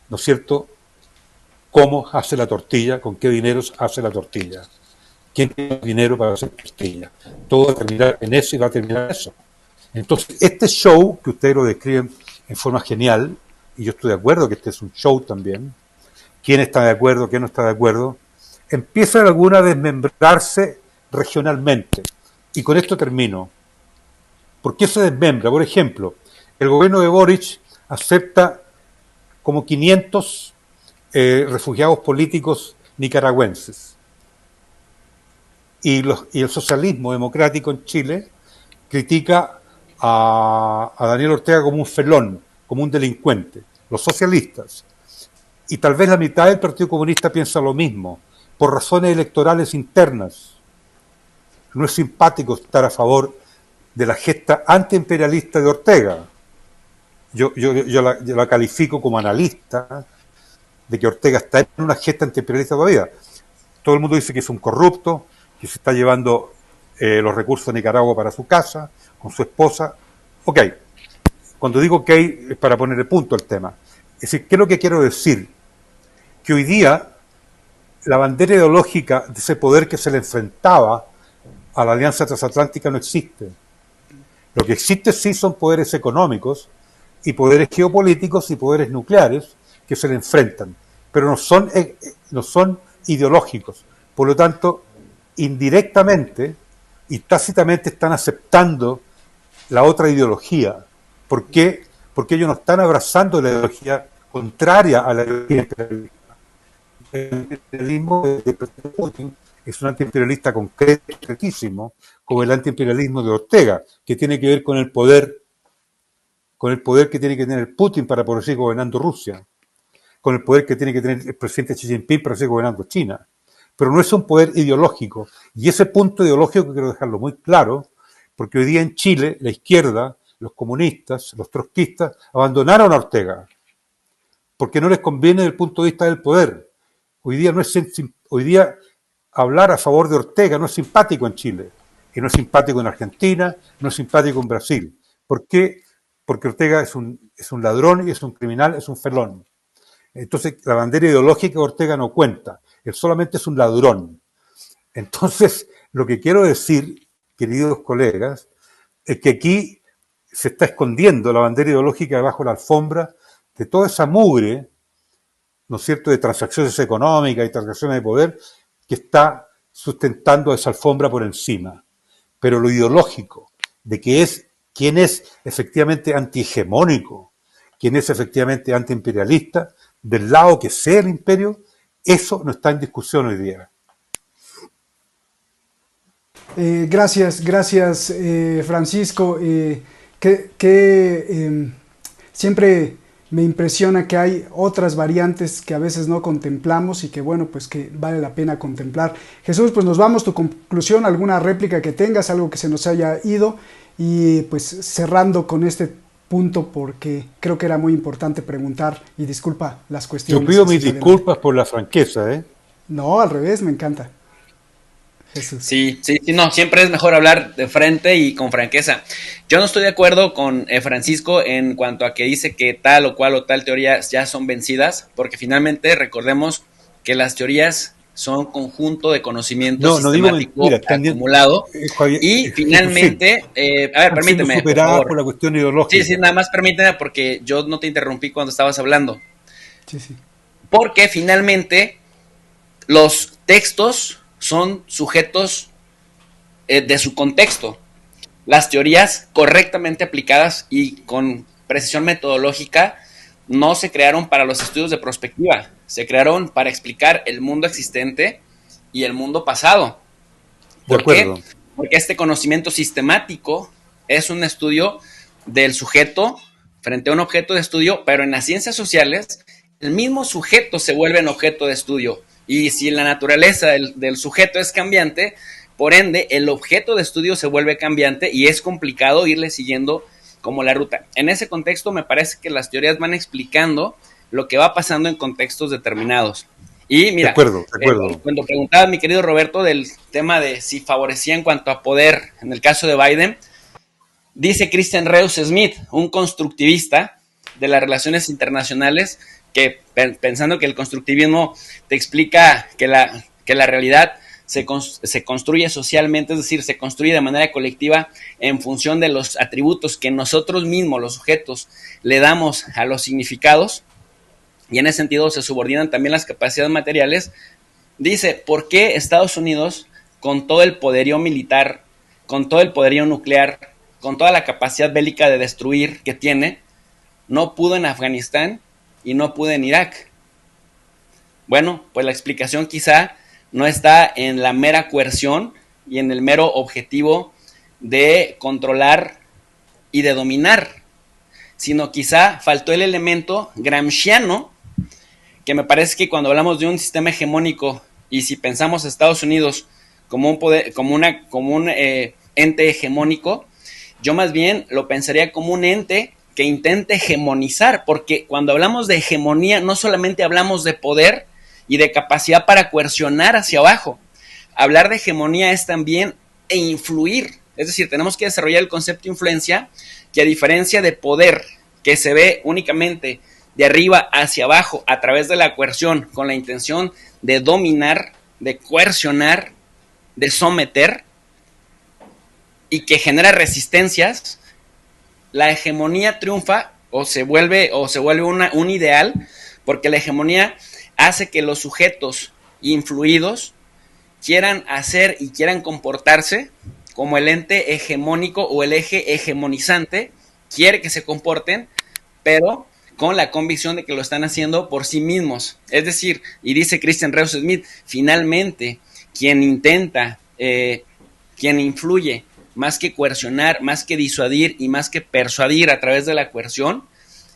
¿no es cierto?, cómo hace la tortilla, con qué dinero hace la tortilla. ¿Quién tiene dinero para hacer tortilla? Todo va a terminar en eso y va a terminar en eso. Entonces, este show, que ustedes lo describen en forma genial, y yo estoy de acuerdo que este es un show también, quién está de acuerdo, quién no está de acuerdo, empieza de alguna a desmembrarse regionalmente. Y con esto termino. ¿Por qué se desmembra? Por ejemplo, el gobierno de Boric acepta como 500 refugiados políticos nicaragüenses. Y el socialismo democrático en Chile critica a Daniel Ortega como un felón, como un delincuente, los socialistas. Y tal vez la mitad del Partido Comunista piensa lo mismo, por razones electorales internas. No es simpático estar a favor de la gesta antiimperialista de Ortega. Yo la califico como analista de que Ortega está en una gesta antiimperialista todavía. Todo el mundo dice que es un corrupto, que se está llevando los recursos de Nicaragua para su casa, con su esposa. Ok, cuando digo ok es para poner el punto al tema. Es decir, ¿qué es lo que quiero decir? Que hoy día la bandera ideológica de ese poder que se le enfrentaba a la Alianza Transatlántica no existe. Lo que existe sí son poderes económicos y poderes geopolíticos y poderes nucleares que se le enfrentan, pero no son ideológicos. Por lo tanto, indirectamente y tácitamente están aceptando la otra ideología. ¿Por qué? Porque ellos no están abrazando la ideología contraria a la ideología imperialista. El imperialismo de Putin es un antiimperialista concretísimo, como el antiimperialismo de Ortega, que tiene que ver con el poder que tiene que tener Putin para poder seguir gobernando Rusia, con el poder que tiene que tener el presidente Xi Jinping para seguir gobernando China. Pero no es un poder ideológico. Y ese punto ideológico quiero dejarlo muy claro, porque hoy día en Chile la izquierda, los comunistas, los trotskistas, abandonaron a Ortega, porque no les conviene desde el punto de vista del poder. Hoy día hablar a favor de Ortega no es simpático en Chile, y no es simpático en Argentina, no es simpático en Brasil. ¿Por qué? Porque Ortega es un ladrón y es un criminal, es un felón. Entonces la bandera ideológica de Ortega no cuenta, él solamente es un ladrón. Entonces lo que quiero decir, queridos colegas, es que aquí se está escondiendo la bandera ideológica debajo de la alfombra de toda esa mugre, ¿no es cierto?, de transacciones económicas y transacciones de poder que está sustentando esa alfombra por encima. Pero lo ideológico, de quién es efectivamente antihegemónico, quién es efectivamente antiimperialista, del lado que sea el imperio, eso no está en discusión hoy día. Gracias, Francisco. Siempre me impresiona que hay otras variantes que a veces no contemplamos y que bueno, pues que vale la pena contemplar. Jesús, pues nos vamos, tu conclusión, alguna réplica que tengas, algo que se nos haya ido, y pues cerrando con este punto porque creo que era muy importante preguntar, y disculpa las cuestiones. Yo pido mis disculpas por la franqueza, ¿eh? No, al revés, me encanta. Jesús. Sí, no, siempre es mejor hablar de frente y con franqueza. Yo no estoy de acuerdo con Francisco en cuanto a que dice que tal o cual o tal teoría ya son vencidas, porque finalmente recordemos que las teorías son conjunto de conocimiento No digo, sistemático mira, también, acumulado Javier, y Jesús, finalmente, a ver, están siendo permíteme, por superadas favor. por la cuestión ideológica. Sí, nada más permíteme porque yo no te interrumpí cuando estabas hablando. Sí, sí. Porque finalmente los textos son sujetos de su contexto. Las teorías correctamente aplicadas y con precisión metodológica no se crearon para los estudios de prospectiva, se crearon para explicar el mundo existente y el mundo pasado. ¿Por qué? Porque este conocimiento sistemático es un estudio del sujeto frente a un objeto de estudio, pero en las ciencias sociales el mismo sujeto se vuelve un objeto de estudio. Y si la naturaleza del sujeto es cambiante, por ende, el objeto de estudio se vuelve cambiante y es complicado irle siguiendo como la ruta. En ese contexto me parece que las teorías van explicando lo que va pasando en contextos determinados. Y mira, de acuerdo. Cuando preguntaba mi querido Roberto del tema de si favorecía en cuanto a poder en el caso de Biden, dice Christian Reus Smith, un constructivista de las relaciones internacionales, que pensando que el constructivismo te explica que la realidad se construye socialmente, es decir, se construye de manera colectiva en función de los atributos que nosotros mismos, los sujetos, le damos a los significados, y en ese sentido se subordinan también las capacidades materiales. Dice, ¿por qué Estados Unidos, con todo el poderío militar, con todo el poderío nuclear, con toda la capacidad bélica de destruir que tiene, no pudo en Afganistán y no pudo en Irak? Bueno, pues la explicación quizá no está en la mera coerción y en el mero objetivo de controlar y de dominar, sino quizá faltó el elemento gramsciano, que me parece que cuando hablamos de un sistema hegemónico y si pensamos a Estados Unidos como un poder, como un ente hegemónico, yo más bien lo pensaría como un ente que intente hegemonizar, porque cuando hablamos de hegemonía no solamente hablamos de poder y de capacidad para coercionar hacia abajo. Hablar de hegemonía es también influir, es decir, tenemos que desarrollar el concepto de influencia, que a diferencia de poder, que se ve únicamente de arriba hacia abajo a través de la coerción, con la intención de dominar, de coercionar, de someter, y que genera resistencias, la hegemonía triunfa o se vuelve un ideal, porque la hegemonía hace que los sujetos influidos quieran hacer y quieran comportarse como el ente hegemónico o el eje hegemonizante quiere que se comporten, pero con la convicción de que lo están haciendo por sí mismos. Es decir, y dice Christian Reus Smith, finalmente quien intenta, quien influye, más que coercionar, más que disuadir y más que persuadir a través de la coerción,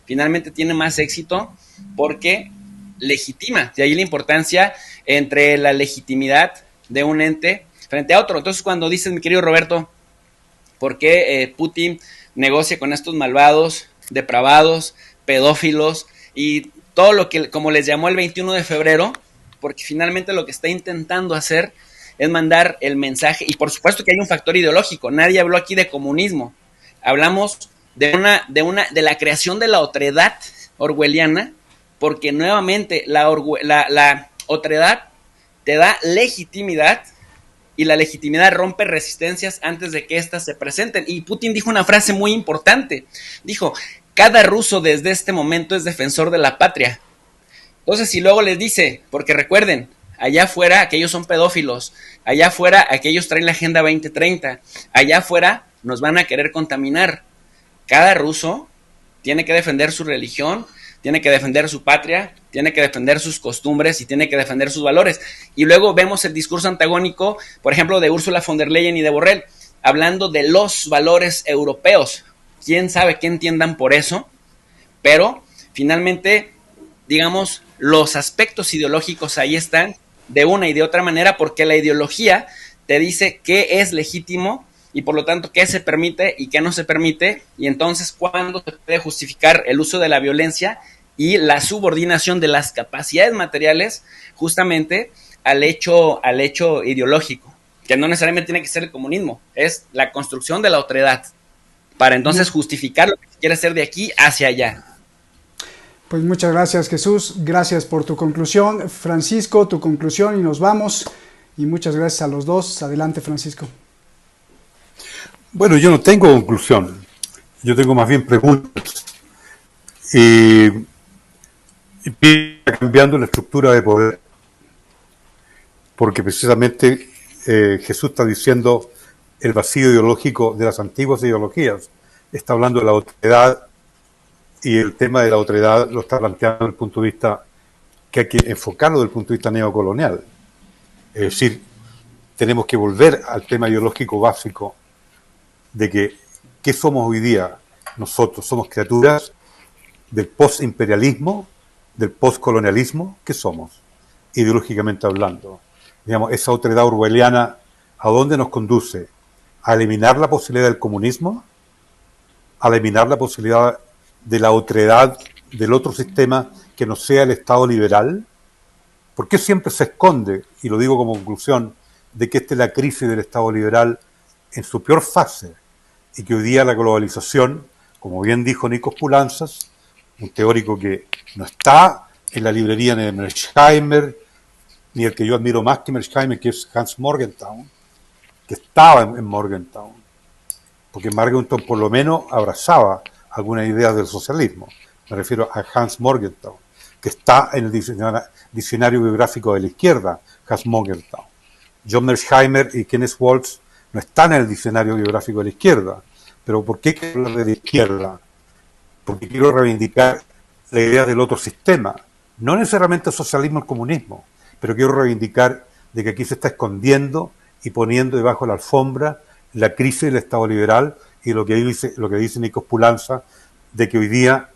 finalmente tiene más éxito porque legitima. De ahí la importancia entre la legitimidad de un ente frente a otro. Entonces, cuando dices, mi querido Roberto, ¿por qué Putin negocia con estos malvados, depravados, pedófilos y todo lo que, como les llamó el 21 de febrero? Porque finalmente lo que está intentando hacer es mandar el mensaje, y por supuesto que hay un factor ideológico. Nadie habló aquí de comunismo. Hablamos de la creación de la otredad orwelliana, porque nuevamente la otredad te da legitimidad y la legitimidad rompe resistencias antes de que éstas se presenten. Y Putin dijo una frase muy importante. Dijo, cada ruso desde este momento es defensor de la patria. Entonces, si luego les dice, porque recuerden, allá afuera aquellos son pedófilos, allá afuera aquellos traen la Agenda 2030, allá afuera nos van a querer contaminar. Cada ruso tiene que defender su religión, tiene que defender su patria, tiene que defender sus costumbres y tiene que defender sus valores. Y luego vemos el discurso antagónico, por ejemplo, de Ursula von der Leyen y de Borrell, hablando de los valores europeos. ¿Quién sabe qué entiendan por eso? Pero finalmente, digamos, los aspectos ideológicos ahí están de una y de otra manera, porque la ideología te dice qué es legítimo y por lo tanto qué se permite y qué no se permite, y entonces cuándo se puede justificar el uso de la violencia y la subordinación de las capacidades materiales justamente al hecho ideológico. que no necesariamente tiene que ser el comunismo, es la construcción de la otredad, para entonces justificar lo que se quiere hacer de aquí hacia allá. Pues muchas gracias, Jesús, gracias por tu conclusión. Francisco, tu conclusión y nos vamos. Y muchas gracias a los dos. Adelante, Francisco. Bueno, yo no tengo conclusión, yo tengo más bien preguntas. Y cambiando la estructura de poder, porque precisamente Jesús está diciendo el vacío ideológico de las antiguas ideologías, está hablando de la otredad, y el tema de la otredad lo está planteando desde el punto de vista que hay que enfocarlo desde el punto de vista neocolonial. Es decir, tenemos que volver al tema ideológico básico de que ¿qué somos hoy día? Nosotros somos criaturas del postimperialismo, del postcolonialismo. ¿Qué somos? Ideológicamente hablando. Digamos, esa otredad orwelliana, ¿a dónde nos conduce? ¿A eliminar la posibilidad del comunismo? ¿A eliminar la posibilidad de la otredad del otro sistema que no sea el Estado liberal? ¿Por qué siempre se esconde, y lo digo como conclusión, de que esta es la crisis del Estado liberal en su peor fase, y que hoy día la globalización, como bien dijo Nikos Poulantzas, un teórico que no está en la librería de Mearsheimer, ni el que yo admiro más que Mearsheimer, que es Hans Morgenthau, que estaba en Morgenthau, porque Morgenthau por lo menos abrazaba algunas ideas del socialismo. Me refiero a Hans Morgenthau, que está en el diccionario biográfico de la izquierda, Hans Morgenthau. John Mearsheimer y Kenneth Waltz no están en el diccionario biográfico de la izquierda. Pero ¿por qué quiero hablar de la izquierda? Porque quiero reivindicar la idea del otro sistema. No necesariamente el socialismo o el comunismo, pero quiero reivindicar de que aquí se está escondiendo y poniendo debajo de la alfombra la crisis del Estado liberal y lo que dice Nikos Poulantzas, de que hoy día,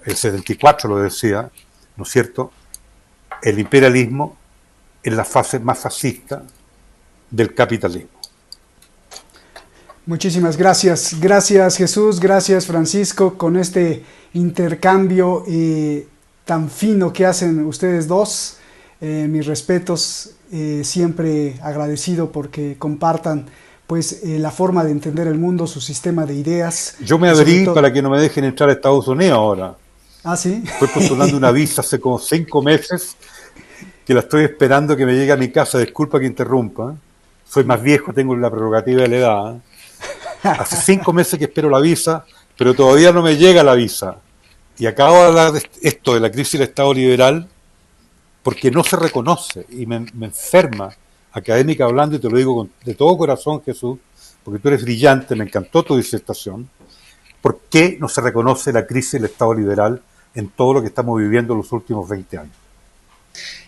el 74 lo decía, ¿no es cierto?, el imperialismo es la fase más fascista del capitalismo. Muchísimas gracias. Gracias, Jesús. Gracias, Francisco, con este intercambio tan fino que hacen ustedes dos. Mis respetos, siempre agradecido porque compartan pues la forma de entender el mundo, su sistema de ideas. Yo me abrí para que no me dejen entrar a Estados Unidos ahora. Ah, ¿sí? Estoy postulando una visa hace como 5 meses que la estoy esperando que me llegue a mi casa. Disculpa que interrumpa. Soy más viejo, tengo la prerrogativa de la edad. Hace 5 meses que espero la visa, pero todavía no me llega la visa. Y acabo de hablar de esto, de la crisis del Estado liberal, porque no se reconoce y me enferma, académica hablando, y te lo digo de todo corazón, Jesús, porque tú eres brillante, me encantó tu disertación. ¿Por qué no se reconoce la crisis del Estado liberal en todo lo que estamos viviendo en los últimos 20 años?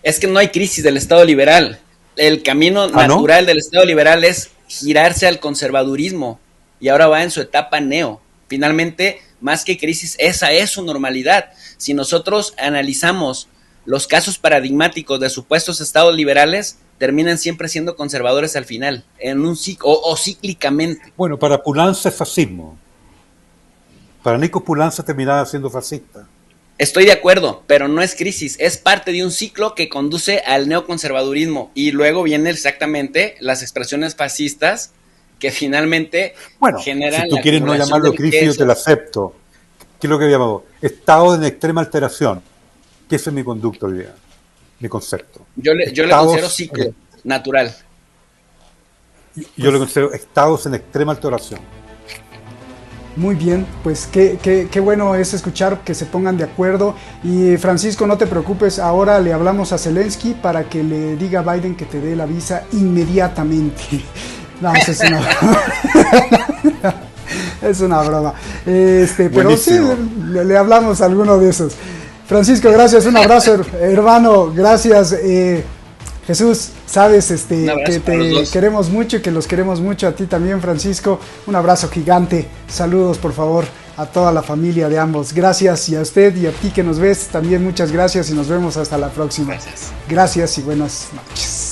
Es que no hay crisis del Estado liberal. El camino natural del Estado liberal es girarse al conservadurismo, y ahora va en su etapa neo. Finalmente, más que crisis, esa es su normalidad. Si nosotros analizamos los casos paradigmáticos de supuestos estados liberales, terminan siempre siendo conservadores al final, en un o cíclicamente. Bueno, para Poulantzas es fascismo. Para Nikos Poulantzas terminaba siendo fascista. Estoy de acuerdo, pero no es crisis, es parte de un ciclo que conduce al neoconservadurismo, y luego vienen exactamente las expresiones fascistas que finalmente generan. Si tú quieres no llamarlo crisis, yo te lo acepto. ¿Qué es lo que llamamos? Estado en extrema alteración. Que ese es mi conducto hoy día, mi concepto. Yo le considero ciclo natural. Yo le considero estados en extrema alteración. Muy bien, pues qué bueno es escuchar que se pongan de acuerdo. Y Francisco, no te preocupes, ahora le hablamos a Zelensky para que le diga a Biden que te dé la visa inmediatamente. No, eso es una broma. Es una broma. Pero sí, le hablamos a alguno de esos. Francisco, gracias, un abrazo, hermano, gracias. Jesús, sabes que te queremos mucho y que los queremos mucho a ti también, Francisco. Un abrazo gigante. Saludos, por favor, a toda la familia de ambos. Gracias, y a usted y a ti que nos ves, también muchas gracias y nos vemos hasta la próxima. Gracias y buenas noches.